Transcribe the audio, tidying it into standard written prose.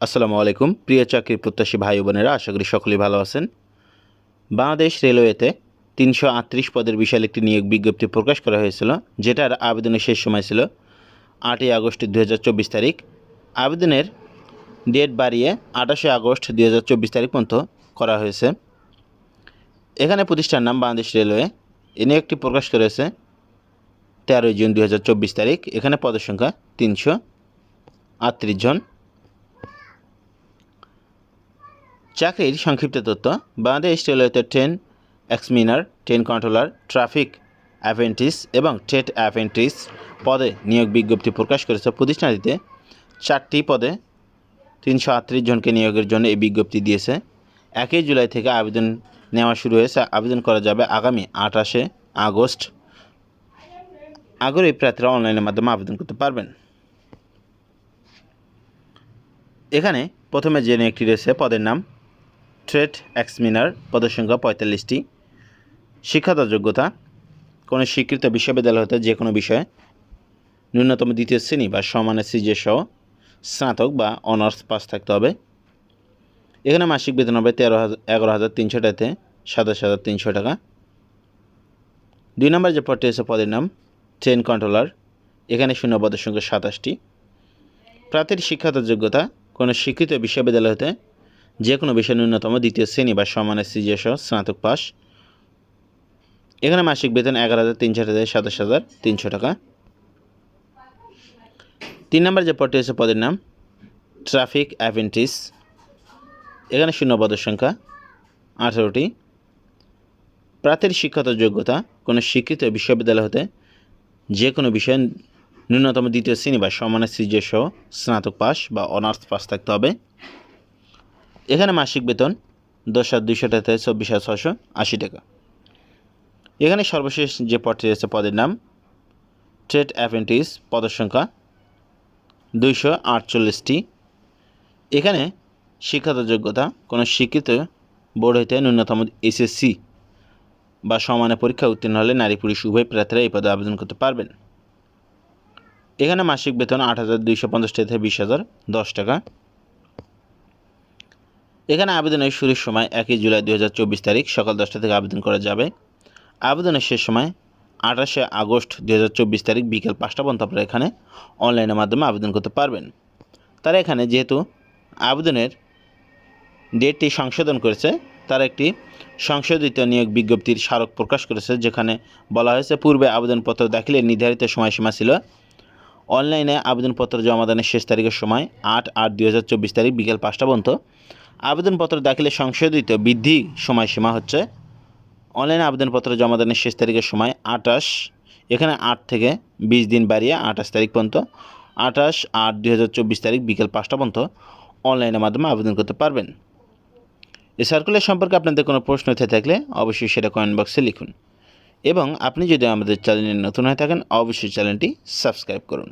আসসালামু আলাইকুম প্রিয় চাকরি প্রত্যাশী ভাই বোনেরা, আশা করি সকলেই ভালো আছেন। বাংলাদেশ রেলওয়েতে ৩৩৮ পদের বিশাল একটি নিয়োগ বিজ্ঞপ্তি প্রকাশ করা হয়েছিল, যেটার আবেদনের শেষ সময় ছিল ৮ই আগস্ট ২০২৪ তারিখ। আবেদনের ডেট বাড়িয়ে ২৮শে আগস্ট ২০২৪ তারিখ পর্যন্ত করা হয়েছে। এখানে প্রতিষ্ঠান নাম বাংলাদেশ রেলওয়ে। এ নিয়োগটি প্রকাশ করেছে ১৩ জুন ২০২৪ তারিখ। এখানে পদের সংখ্যা ৩৩৮ জন। চাকরির সংক্ষিপ্ত তথ্য: বাংলাদেশ রেলওয়েতে train examiner, train controller, traffic apprentice এবং ট্রেড অ্যাপ্রেন্টিস পদে নিয়োগ বিজ্ঞপ্তি প্রকাশ করেছে। প্রতিষ্ঠানটিতে 4টি পদে 338 জনকে নিয়োগের জন্য এই বিজ্ঞপ্তি দিয়েছে। 1 জুলাই থেকে আবেদন নেওয়া শুরু হয়েছে। আবেদন করা যাবে আগামী 28শে আগস্ট। আগ্রহী প্রার্থীরা অনলাইনের মাধ্যমে আবেদন করতে পারবেন। এখানে প্রথমে যে নিয়োগটি রয়েছে পদের নাম ট্রেড এক্সমিনার, পদের সংখ্যা 45টি। শিক্ষাগত যোগ্যতা: কোনো স্বীকৃত বিশ্ববিদ্যালয় হতে যে কোনো বিষয়ে ন্যূনতম দ্বিতীয় শ্রেণী বা সমানের সিজিপিএ সহ স্নাতক বা অনার্স পাস থাকতে হবে। এখানে মাসিক বেতন হবে 11,300 টাকাতে 27,300 টাকা। 2 নম্বর যে পদটি রয়েছে পদের নাম ট্রেন কন্ট্রোলার। এখানে শূন্য পদের সংখ্যা 27টি। প্রার্থীর শিক্ষাগত যোগ্যতা: কোনো স্বীকৃত বিশ্ববিদ্যালয় হতে যে কোনো বিষয়ে ন্যূনতম দ্বিতীয় শ্রেণী বা সমানের সিজিপিএ সহ স্নাতক পাস। এখানে মাসিক বেতন 11,300 টাকা থেকে 27,300 টাকা। 3 নম্বর যে পদটি রয়েছে পদের নাম ট্রাফিক অ্যাপ্রেন্টিস। এখানে শূন্য পদের সংখ্যা 18টি। প্রার্থীর শিক্ষাগত যোগ্যতা: কোনো স্বীকৃত বিশ্ববিদ্যালয় হতে যে কোনো বিষয়ে ন্যূনতম দ্বিতীয় শ্রেণী বা সমানের সিজিপিএ সহ স্নাতক পাস বা অনার্স পাস থাকতে হবে। এখানে মাসিক বেতন 10,200 টাকা থেকে 24,680 টাকা। এখানে সর্বশেষ যে পদটি রয়েছে পদের নাম ট্রেড অ্যাপ্রেন্টিস, পদের সংখ্যা 248টি। এখানে শিক্ষাগত যোগ্যতা: কোনো স্বীকৃত বোর্ড হইতে ন্যূনতম এসএসসি বা সমানের পরীক্ষা উত্তীর্ণ হলে নারী পুরুষ উভয় প্রার্থীরা এই পদে আবেদন করতে পারবেন। এখানে মাসিক বেতন 8,250 টাকা থেকে 20,010 টাকা। এখানে আবেদনের শুরুর সময় 1 জুলাই 2024 তারিখ সকাল 10টা থেকে আবেদন করা যাবে। আবেদনের শেষ সময় 28শে আগস্ট 2024 তারিখ বিকেল 5টা পর্যন্ত আপনারা এখানে অনলাইনের মাধ্যমে আবেদন করতে পারবেন। তারা এখানে যেহেতু আবেদনের ডেটটি সংশোধন করেছে, তারা একটি সংশোধিত নিয়োগ বিজ্ঞপ্তির স্মারক প্রকাশ করেছে, যেখানে বলা হয়েছে পূর্বে আবেদনপত্র দাখিলের নির্ধারিত সময়সীমা ছিল অনলাইনে আবেদনপত্র জমাদানের শেষ তারিখের সময় 8/8/2024 তারিখ বিকেল 5টা পর্যন্ত। আবেদনপত্র দাখিলের সংশোধিত বৃদ্ধি সময়সীমা হচ্ছে অনলাইনে আবেদনপত্র জমাদানের শেষ তারিখের সময় 28, এখানে 8 থেকে 20 দিন বাড়িয়ে 28 তারিখ পর্যন্ত 28/8/2024 তারিখ বিকেল 5টা পর্যন্ত অনলাইনের মাধ্যমে আবেদন করতে পারবেন। এই সার্কুলার সম্পর্কে আপনাদের কোনো প্রশ্ন থেকে থাকলে অবশ্যই সেটা কমেন্ট বক্সে লিখুন, এবং আপনি যদি আমাদের চ্যানেলে নতুন হয়ে থাকেন অবশ্যই চ্যানেলটি সাবস্ক্রাইব করুন।